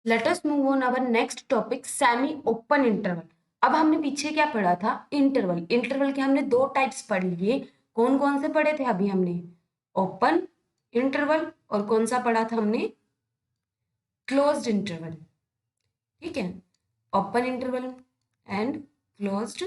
Late us move on our next topic, semi open interval. अब हमने पीछे क्या पढ़ा था? इंटरवल। इंटरवल के हमने दो टाइप्स पढ़ लिए। कौन कौन से पढ़े थे अभी हमने? ओपन इंटरवल, और कौन सा पढ़ा था हमने? Closed interval. ठीक है, open interval and closed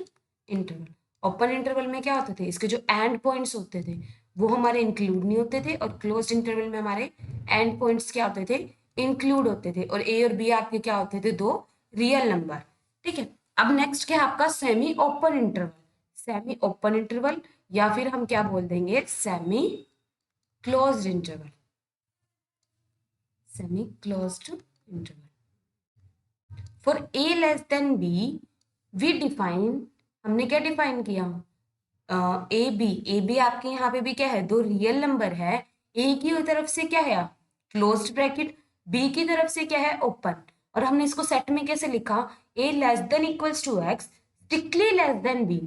interval. Open interval में क्या होते थे? इसके जो एंड पॉइंट्स होते थे वो हमारे इंक्लूड नहीं होते थे, और क्लोज्ड इंटरवल में हमारे एंड पॉइंट्स क्या होते थे? इंक्लूड होते थे, और ए और बी आपके क्या होते थे? दो रियल नंबर। ठीक है, अब नेक्स्ट क्या है आपका? Semi open interval. Semi open interval, या फिर हम क्या बोल देंगे? Semi closed interval. Semi closed interval. For a less than b we define, हमने क्या डिफाइन किया? ए बी आपके यहाँ पे भी क्या है? दो रियल नंबर है। ए की तरफ से क्या है? Closed bracket. बी की तरफ से क्या है? ओपन। और हमने इसको सेट में कैसे लिखा? A less than equals to X strictly less than B.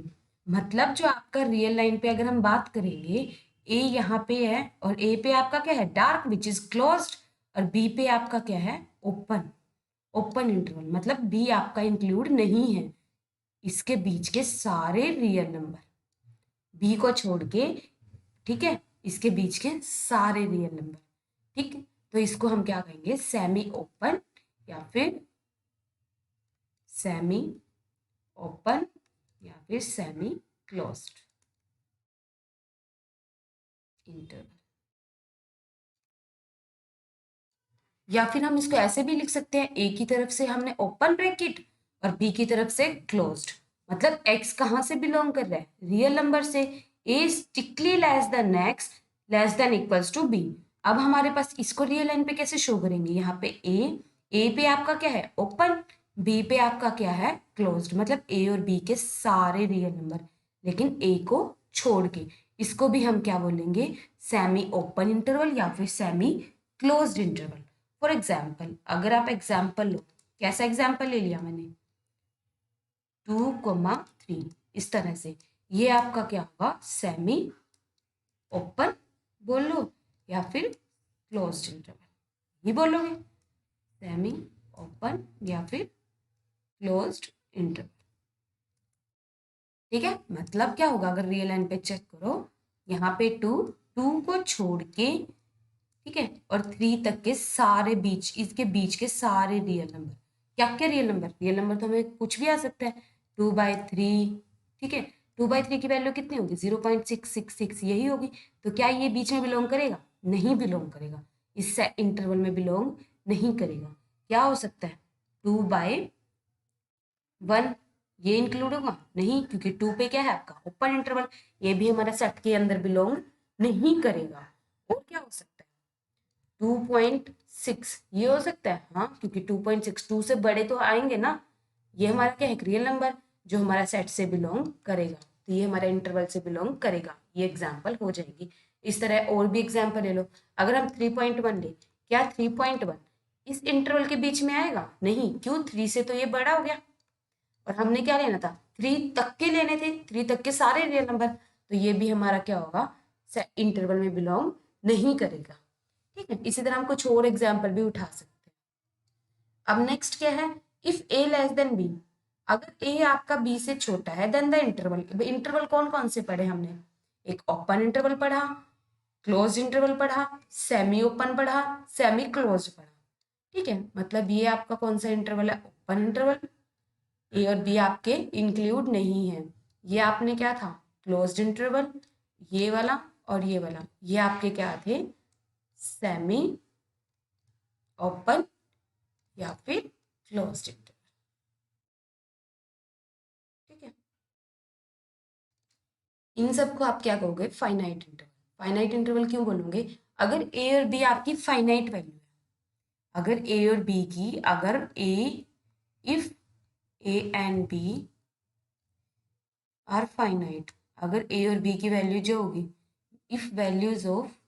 मतलब जो आपका रियल लाइन पे अगर हम बात करेंगे, ए यहाँ पे है और ए पे आपका क्या है? डार्क विच इज क्लोज्ड, और बी पे आपका क्या है? ओपन। ओपन इंटरवल मतलब बी आपका इंक्लूड नहीं है, इसके बीच के सारे रियल नंबर, बी को छोड़ के। ठीक है, इसके बीच के सारे रियल नंबर। ठीक है, तो इसको हम क्या कहेंगे? सेमी ओपन या फिर सेमी ओपन या फिर सेमी क्लोज्ड इंटरवल। या फिर हम इसको ऐसे भी लिख सकते हैं, ए की तरफ से हमने ओपन ब्रैकेट और बी की तरफ से क्लोज्ड। मतलब एक्स कहाँ से बिलोंग कर रहा है? रियल नंबर से। A strictly less than X less than equals to B. अब हमारे पास इसको रियल लाइन पे कैसे शो करेंगे? यहाँ पे ए पे आपका क्या है? ओपन। बी पे आपका क्या है? क्लोज्ड। मतलब ए और बी के सारे रियल नंबर, लेकिन ए को छोड़ के। इसको भी हम क्या बोलेंगे? सेमी ओपन इंटरवल या फिर semi closed interval. For example, अगर आप एग्जाम्पल लो, कैसा एग्जाम्पल ले लिया मैंने? 2,3, इस तरह से। ये आपका क्या होगा? सेमी ओपन बोल लो या फिर क्लोज्ड इंटरवल, ये बोलोगे। सेमी ओपन या फिर क्लोज्ड इंटरवल। ठीक है, मतलब क्या होगा? अगर रियल लाइन पे चेक करो, यहाँ पे टू को छोड़ के, ठीक है, और 3 तक के सारे बीच, इसके बीच के सारे रियल नंबर। क्या क्या रियल नंबर? रियल नंबर तो हमें कुछ भी आ सकता है। 2/3। ठीक है, 2/3 की वैल्यू कितनी होगी? 0.666, यही होगी। तो क्या ये बीच में बिलोंग करेगा? नहीं बिलोंग करेगा, इस इंटरवल में बिलोंग नहीं करेगा। क्या हो सकता है? 2/1, ये इंक्लूड होगा? नहीं, क्योंकि 2 पे क्या है आपका? Open interval. ये भी हमारा सेट के अंदर बिलोंग नहीं करेगा। और क्या हो सकता है? 2.6, ये हो सकता है। हाँ, क्योंकि 2.6 2 से बड़े तो आएंगे ना। ये हमारा क्या है? रियल नंबर जो हमारा सेट से बिलोंग करेगा, तो ये हमारा इंटरवल से बिलोंग करेगा। ये एग्जाम्पल हो जाएगी। इस तरह और भी एग्जाम्पल ले लो। अगर हम 3.1 ले, क्या 3.1 इस इंटरवल के बीच में आएगा? नहीं, क्यों? 3 से तो ये बड़ा हो गया, और हमने क्या लेना था? 3 तक के लेने थे, 3 तक के सारे रियल नंबर। तो ये भी हमारा क्या होगा? इंटरवल में बिलोंग नहीं करेगा। ठीक है, इसी तरह हम कुछ और एग्जाम्पल भी उठा सकते हैं। अब नेक्स्ट क्या है? If a less than b, अगर ए आपका बी से छोटा है, देन द इंटरवल। इंटरवल कौन कौन से पढ़े हमने? एक ओपन इंटरवल पढ़ा, क्लोज इंटरवल पढ़ा, सेमी ओपन पढ़ा, सेमी क्लोज पढ़ा। ठीक है, मतलब ये आपका कौन सा इंटरवल है? Open interval. ए और बी आपके इंक्लूड नहीं है। ये आपने क्या था? Closed interval. ये वाला और ये वाला, ये आपके क्या थे? सेमी ओपन या फिर क्लोज्ड इंटरवल। ठीक है, इन सबको आप क्या कहोगे? Finite interval. फाइनाइट इंटरवल क्यों बोलोगे? अगर ए और बी आपकी फाइनाइट वैल्यू है, अगर ए और बी की, अगर A, if A and B are finite, अगर ए और बी की वैल्यू जो होगी, if values of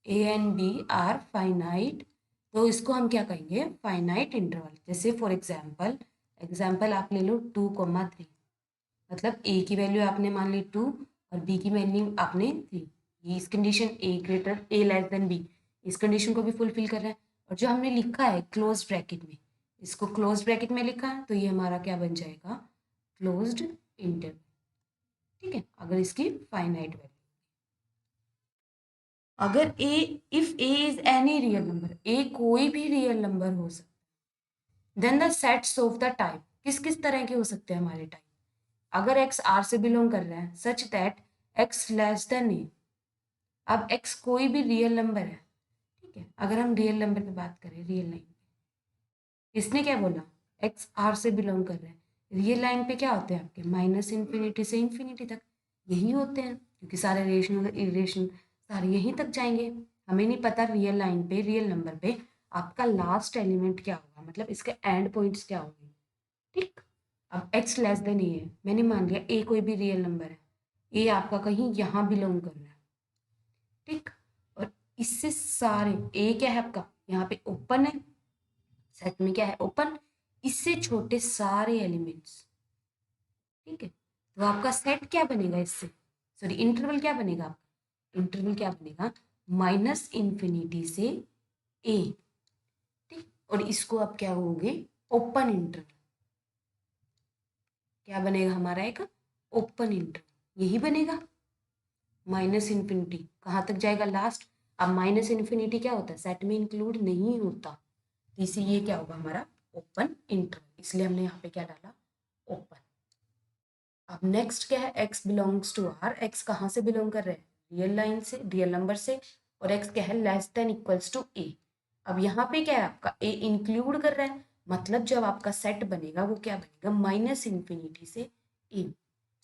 A and B are finite, तो इसको हम क्या कहेंगे? Finite interval. जैसे फॉर एग्जाम्पल, एग्जाम्पल आप ले लो 2,3, मतलब ए की वैल्यू आपने मान ली 2 और बी की वैल्यू आपने 3। ये इस कंडीशन ए ग्रेटर, ए लेस देन बी, इस कंडीशन को भी फुलफिल कर रहा है। और जो हमने लिखा है क्लोज ब्रैकेट में, इसको क्लोज ब्रैकेट में लिखा है तो ये हमारा क्या बन जाएगा, क्लोज्ड इंटरवल। ठीक है, अगर इसकी फाइनाइट वैल्यू, अगर A, if A is any real number, A कोई भी रियल नंबर हो सकता है, then the sets of the type, किस किस तरह के हो सकते हैं हमारे टाइप, अगर x R से बिलोंग कर रहा है such that x less than A. अब x कोई भी रियल नंबर है, ठीक है, अगर हम रियल नंबर पे बात करें, रियल लाइन पे इसने क्या बोला, x R से बिलोंग कर रहा है, रियल लाइन पे क्या होते हैं आपके, माइनस इन्फिनिटी से इन्फिनिटी तक यही होते हैं, क्योंकि सारे रेशनल इरेशनल सारे यहीं तक जाएंगे। हमें नहीं पता रियल लाइन पे, रियल नंबर पे आपका लास्ट एलिमेंट क्या होगा, मतलब इसके एंड पॉइंट्स क्या होंगे। ठीक, अब x लेस देन ए है, मैंने मान लिया a कोई भी रियल नंबर है, a आपका कहीं यहाँ बिलोंग कर रहा है। ठीक, और इससे सारे a क्या है आपका, यहाँ पे ओपन है, सेट में क्या है ओपन, इससे छोटे सारे एलिमेंट्स। ठीक है, तो आपका सेट क्या बनेगा इससे, सॉरी इंटरवल क्या बनेगा आपका, इंटरवल क्या बनेगा, माइनस इन्फिनिटी से a। ठीक, और इसको आप क्या कहोगे, ओपन इंटरवल। क्या बनेगा हमारा एक ओपन इंटरवल, यही बनेगा। माइनस इन्फिनिटी कहाँ तक जाएगा, लास्ट। अब माइनस इन्फिनिटी क्या होता है, सेट में इंक्लूड नहीं होता, तो इसीलिए ये क्या होगा हमारा ओपन इंटरवल, इसलिए हमने यहाँ पे क्या डाला, ओपन। अब नेक्स्ट क्या है, x belongs to r, x कहाँ से बिलोंग कर रहे हैं, रियल लाइन से, रियल नंबर से, और x क्या है, less than equals to a। अब यहाँ पे क्या है आपका, a इंक्लूड कर रहा है, मतलब जब आपका सेट बनेगा वो क्या बनेगा, माइनस इन्फिनिटी से a,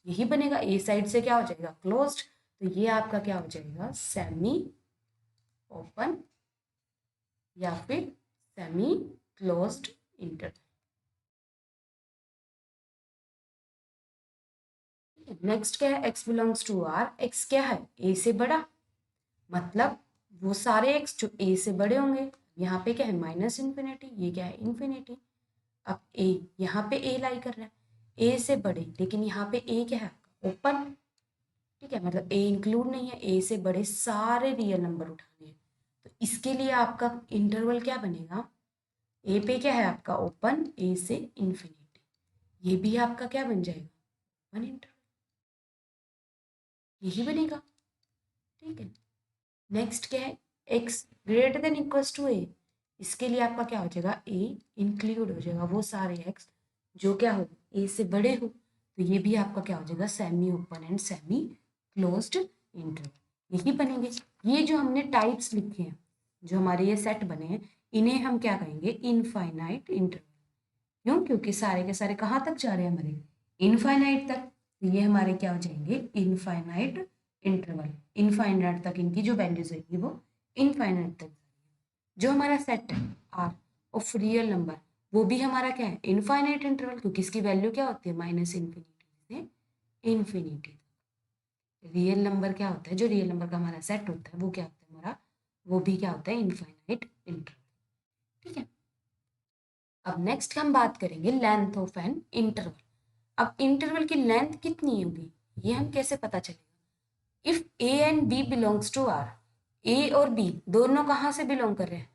यही बनेगा। ए साइड से क्या हो जाएगा, क्लोज्ड, तो ये आपका क्या हो जाएगा, सेमी ओपन या फिर सेमी क्लोज्ड इंटरवल। नेक्स्ट क्या है, x belongs to r, x क्या है, a से बड़ा, मतलब वो सारे x जो a से बड़े होंगे, यहाँ पे क्या है माइनस इन्फिनिटी, ये क्या है इन्फिनिटी। अब a, यहाँ पे a लाई कर रहा है, a से बड़े, लेकिन यहाँ पे a क्या है ओपन। ठीक है, मतलब a इंक्लूड नहीं है, a से बड़े सारे रियल नंबर उठाने हैं, तो इसके लिए आपका इंटरवल क्या बनेगा, a पे क्या है आपका ओपन, a से इन्फिनिटी, ये भी आपका क्या बन जाएगा ओपन इंटरवल, यही बनेगा। ठीक है, नेक्स्ट क्या है, x greater than equals to a, इसके लिए आपका क्या हो जाएगा, a इंक्लूड हो जाएगा वो सारे x जो क्या हो a से बड़े हो, तो ये भी आपका क्या हो जाएगा, semi open and semi closed interval, यही बनेंगे। ये जो हमने टाइप्स लिखे हैं, जो हमारे ये सेट बने हैं, इन्हें हम क्या कहेंगे, इनफाइनाइट इंटरवल। क्यों, क्योंकि सारे के सारे कहाँ तक जा रहे हैं हमारे, इनफाइनाइट तक, तो ये हमारे क्या हो जाएंगे, इनफाइनाइट इंटरवल। इनफाइनाइट तक इनकी जो वैल्यूज होगी वो इनफाइनाइट तक। जो हमारा सेट है आर ऑफ रियल नंबर, वो भी हमारा क्या है, इनफाइनाइट इंटरवल, क्योंकि इसकी वैल्यू क्या होती है, माइनस इन्फिनिटी से इन्फिनिटी। रियल नंबर क्या होता है, जो रियल नंबर का हमारा सेट होता है वो क्या होता है हमारा, वो भी क्या होता है, इनफाइनाइट इंटरवल। ठीक है, अब नेक्स्ट हम बात करेंगे लेंथ ऑफ एन इंटरवल। अब इंटरवल की लेंथ कितनी होगी, ये हम कैसे पता चलेगा, if A and B belongs to R, ए और बी दोनों कहाँ से बिलोंग कर रहे हैं,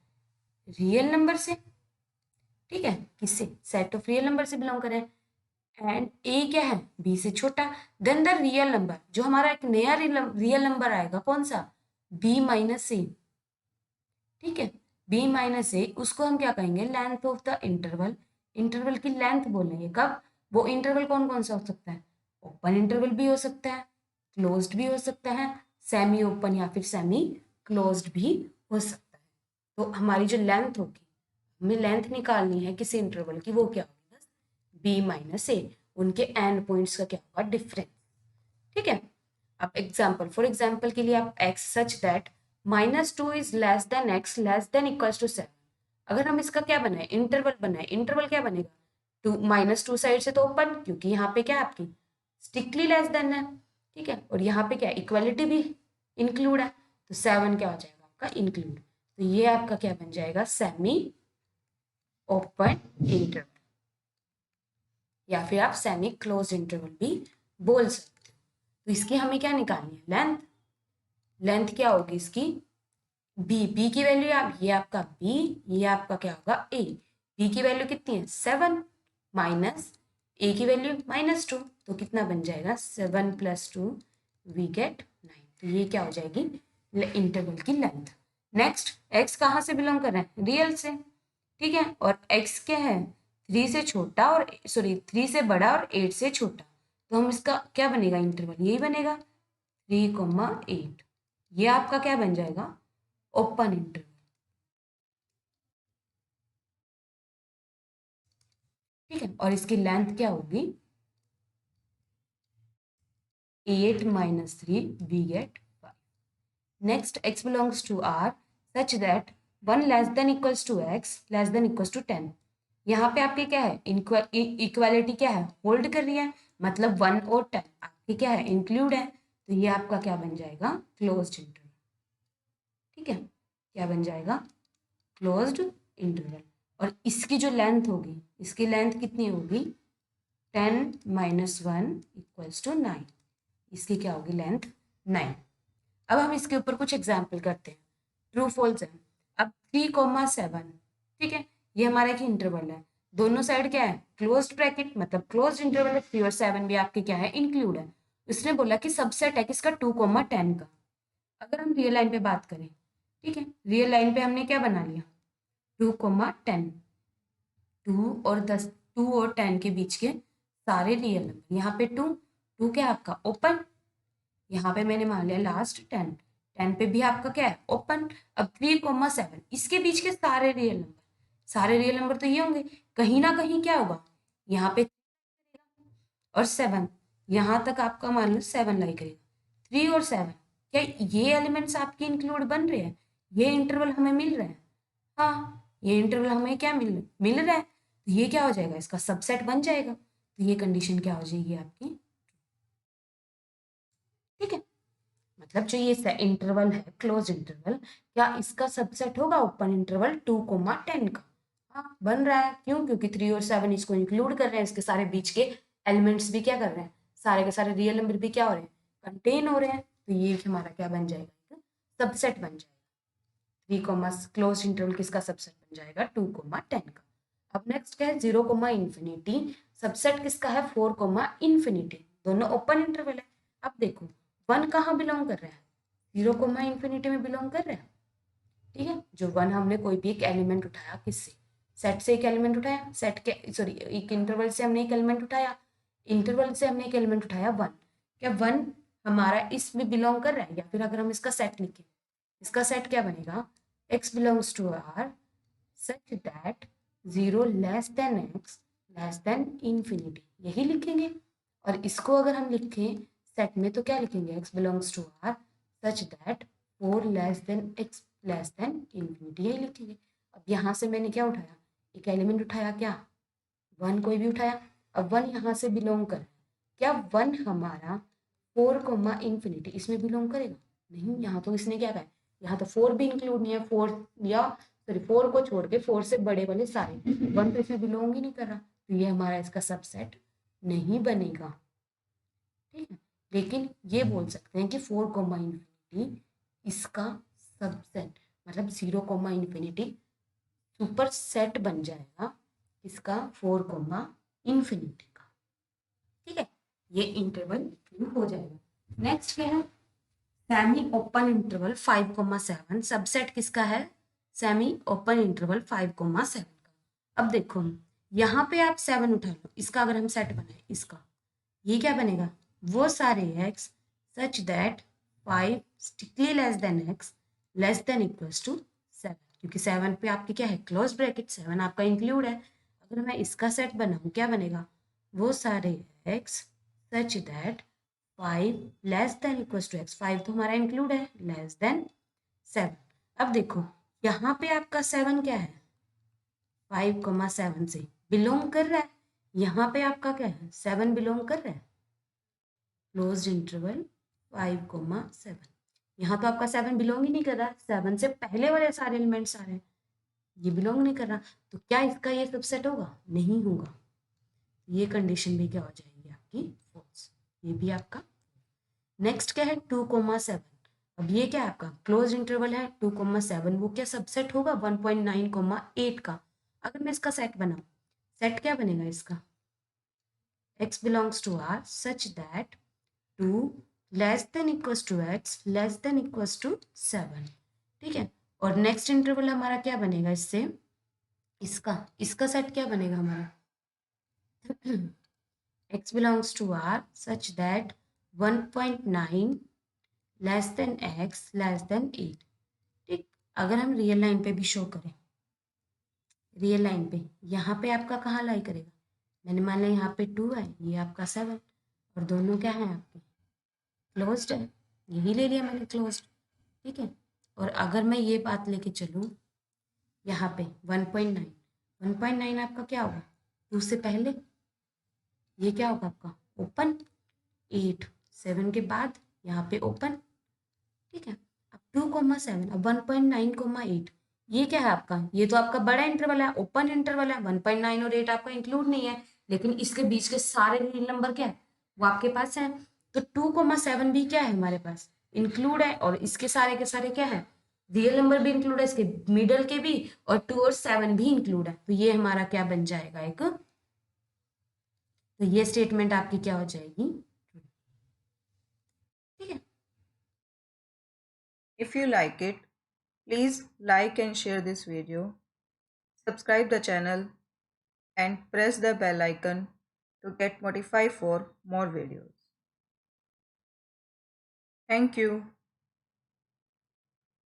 रियल नंबर से। ठीक है, किससे, सेट ऑफ रियल नंबर से बिलोंग कर रहे हैं, एंड ए क्या है, बी से छोटा, देन द रियल नंबर, जो हमारा एक नया रियल नंबर आएगा कौन सा, बी माइनस ए। ठीक है, बी माइनस ए, उसको हम क्या कहेंगे, length of the interval. Interval की लेंथ बोलेंगे कब, वो इंटरवल कौन कौन सा हो सकता है, ओपन इंटरवल भी हो सकता है, क्लोज्ड भी हो सकता है, सेमी ओपन या फिर सेमी क्लोज्ड भी हो सकता है। तो हमारी जो लेंथ होगी, हमें लेंथ निकालनी है किसी इंटरवल की, वो क्या होगी, बी माइनस ए, उनके एंड पॉइंट्स का क्या होगा, डिफरेंस। ठीक है, अब एग्जाम्पल, फॉर एग्जाम्पल के लिए आप x such that -2 is less than x less than equals to 7, अगर हम इसका क्या बनाए, इंटरवल बनाए, इंटरवल क्या बनेगा, टू -2 साइड से तो ओपन, क्योंकि यहाँ पे क्या आपकी स्ट्रिक्टली लेस देन है। ठीक है, और यहाँ पे क्या इक्वलिटी भी इंक्लूड है, तो 7 क्या हो जाएगा आपका इंक्लूड, तो ये आपका क्या बन जाएगा, सेमी ओपन इंटरवल, या फिर आप सेमी क्लोज इंटरवल भी बोल सकते हो। तो इसकी हमें क्या निकालनी है, लेंथ। लेंथ क्या होगी इसकी, बी की वैल्यू आप, ये आपका बी, ये आपका क्या होगा ए। बी की वैल्यू कितनी है 7 माइनस ए की वैल्यू -2, तो कितना बन जाएगा 7 + 2 वी गेट 9। तो ये क्या हो जाएगी इंटरवल की लेंथ। नेक्स्ट एक्स कहाँ से बिलोंग कर रहे हैं रियल से, ठीक है, और एक्स क्या है 3 से छोटा और 3 से बड़ा और 8 से छोटा, तो हम इसका क्या बनेगा इंटरवल यही बनेगा 3,8। ये आपका क्या बन जाएगा ओपन इंटरवल, ठीक है, और इसकी लेंथ क्या होगी 8 - 3 we get 5। Next x belongs to R such that 1 less than equals to x less than equals to 10। यहाँ पे आपके क्या है इक्वालिटी क्या है होल्ड कर रही है, मतलब 1 और 10 आपके क्या है इंक्लूड है, तो ये आपका क्या बन जाएगा क्लोज्ड इंटरवल, ठीक है, क्या बन जाएगा क्लोज्ड इंटरवल। और इसकी जो लेंथ होगी, इसकी लेंथ कितनी होगी 10 - 1 = 9, इसकी क्या होगी लेंथ 9। अब हम इसके ऊपर कुछ एग्जाम्पल करते हैं, ट्रू फॉल्स है। अब 3,7, ठीक है, ये हमारा एक इंटरवल है, दोनों साइड क्या है क्लोज्ड ब्रैकेट, मतलब क्लोज्ड इंटरवल है, 3 और 7 भी आपके क्या है इंक्लूड है। उसने बोला कि सबसेट है किसका 2,10 का। अगर हम रियल लाइन पे बात करें, ठीक है, रियल लाइन पे हमने क्या बना लिया 2,10, 2 और 10 के बीच के सारे रियल नंबर, यहाँ पे 2 क्या आपका ओपन, यहाँ पे मैंने मान लिया लास्ट 10 पे भी आपका क्या है ओपन। अब 3,7 इसके बीच के सारे रियल नंबर, सारे रियल नंबर तो ये होंगे, कहीं ना कहीं क्या होगा यहाँ पे और 7, यहाँ तक आपका मान लो 7 लाई करेगा। 3 और 7 क्या ये एलिमेंट्स आपके इंक्लूड बन रहे हैं, ये इंटरवल हमें मिल रहा है, हाँ ये इंटरवल हमें क्या मिल रहा है, तो ये क्या हो जाएगा इसका सबसेट बन जाएगा, तो ये कंडीशन क्या हो जाएगी आपकी, ठीक है, मतलब जो ये इंटरवल है क्लोज इंटरवल, क्या इसका सबसेट होगा ओपन इंटरवल 2,10 का, हाँ बन रहा है, क्यों क्योंकि 3 और 7 इसको इंक्लूड कर रहे हैं, इसके सारे बीच के एलिमेंट्स भी क्या कर रहे हैं, सारे के सारे रियल नंबर भी क्या हो रहे हैं कंटेन हो रहे हैं, तो ये हमारा क्या बन जाएगा सबसेट बन जाएगा। 3 क्लोज इंटरवल किसका सबसेट बन जाएगा 2,10 का। अब नेक्स्ट क्या है 0,∞, सबसेट किसका है 4,∞, दोनों ओपन इंटरवल है। अब देखो 1 कहाँ बिलोंग कर रहा है 0,∞ में बिलोंग कर रहा है, ठीक है, जो 1 हमने कोई भी एक एलिमेंट उठाया किससे सेट से एक एलिमेंट उठाया, सेट के सॉरी एक इंटरवल से हमने एक एलिमेंट उठाया, इंटरवल से हमने एक एलिमेंट उठाया 1, क्या 1 हमारा इसमें बिलोंग कर रहा है, या फिर अगर हम इसका सेट लिखें, इसका सेट क्या बनेगा x belongs to R such that 0 less than x less than infinity, यही लिखेंगे। और इसको अगर हम लिखें सेट में तो क्या लिखेंगे x belongs to R such that 4 less than x less than infinity, यही लिखेंगे। अब यहाँ से मैंने क्या उठाया एक एलिमेंट उठाया, क्या 1 कोई भी उठाया, अब 1 यहाँ से बिलोंग कर, क्या 1 हमारा 4,∞ इसमें बिलोंग करेगा, नहीं, यहाँ तो इसने क्या कहा यहाँ तो 4 भी इंक्लूड नहीं है, 4 या सॉरी 4 को छोड़ के 4 से बड़े वाले सारे 1 तो इसमें बिलोंग ही नहीं कर रहा, तो ये हमारा इसका सबसेट नहीं बनेगा, ठीक है। लेकिन ये बोल सकते हैं कि 4,∞ इसका सबसेट, मतलब 0,∞ सुपर सेट बन जाएगा इसका 4,∞ का, ठीक है, ये इंटरवल प्रूव हो जाएगा। नेक्स्ट क्या है सेमी ओपन इंटरवल 5,7, सबसेट किसका है सेमी ओपन इंटरवल 5,7 का। अब देखो यहाँ पे आप 7 उठा लो, इसका अगर हम सेट बनाए इसका, ये क्या बनेगा वो सारे x such that 5 strictly less than x less than equals to 7, क्योंकि 7 पे आपकी क्या है क्लोज ब्रैकेट 7 आपका इंक्लूड है। अगर मैं इसका सेट बनाऊँ क्या बनेगा वो सारे x such that 5 less than equals to x, 5 तो हमारा इंक्लूड है लेस देन 7। अब देखो यहाँ पे आपका 7 क्या है 5,7 से बिलोंग कर रहा है, यहाँ पे आपका क्या है 7 बिलोंग कर रहा है क्लोज्ड इंटरवल 5,7, यहाँ तो आपका 7 बिलोंग ही नहीं कर रहा, 7 से पहले वाले सारे एलिमेंट्स आ रहे हैं, ये बिलोंग नहीं कर रहा, तो क्या इसका ये सबसेट होगा नहीं होगा, ये कंडीशन भी क्या हो जाएगी आपकी फॉल्स, ये भी आपका। नेक्स्ट क्या है 2,7, अब ये क्या है आपका क्लोज इंटरवल है 2,7, वो क्या सबसेट होगा 1.9,8 का। अगर मैं इसका सेट बनाऊं, सेट क्या बनेगा इसका, x belongs to R such that 2 less than equals to x less than equals to 7। ठीक है, और नेक्स्ट इंटरवल हमारा क्या बनेगा इससे, इसका इसका सेट क्या बनेगा हमारा x belongs to R such that 1.9 less than x less then 8। ठीक, अगर हम रियल लाइन पे भी शो करें, रियल लाइन पे यहाँ पे आपका कहाँ लाई करेगा, मैंने मान लिया यहाँ पे 2 है, ये आपका 7, और दोनों क्या है आपके क्लोज्ड है, यही ले लिया मैंने क्लोज्ड। ठीक है, और अगर मैं ये बात लेके चलूँ यहाँ पे 1.9, 1.9 आपका क्या होगा 2 से पहले, ये क्या होगा आपका ओपन, 8 7 के बाद यहाँ पे ओपन। ठीक है, अब 2,7 अब 1.9,8, ये क्या है आपका, ये तो आपका बड़ा इंटरवल है, ओपन इंटरवल है, 1.9 और 8 आपका इंक्लूड नहीं है, लेकिन इसके बीच के सारे रियल नंबर क्या है वो आपके पास है। तो 2,7 भी क्या है हमारे पास इंक्लूड है, और इसके सारे के सारे क्या है रियल नंबर भी इंक्लूड है, इसके मिडल के भी, और 2 और 7 भी इंक्लूड है। तो ये हमारा क्या बन जाएगा एक, तो ये स्टेटमेंट आपकी क्या हो जाएगी। ठीक है, If you like it, please like and share this video, subscribe the channel and press the bell icon to get notified for more videos. Thank you.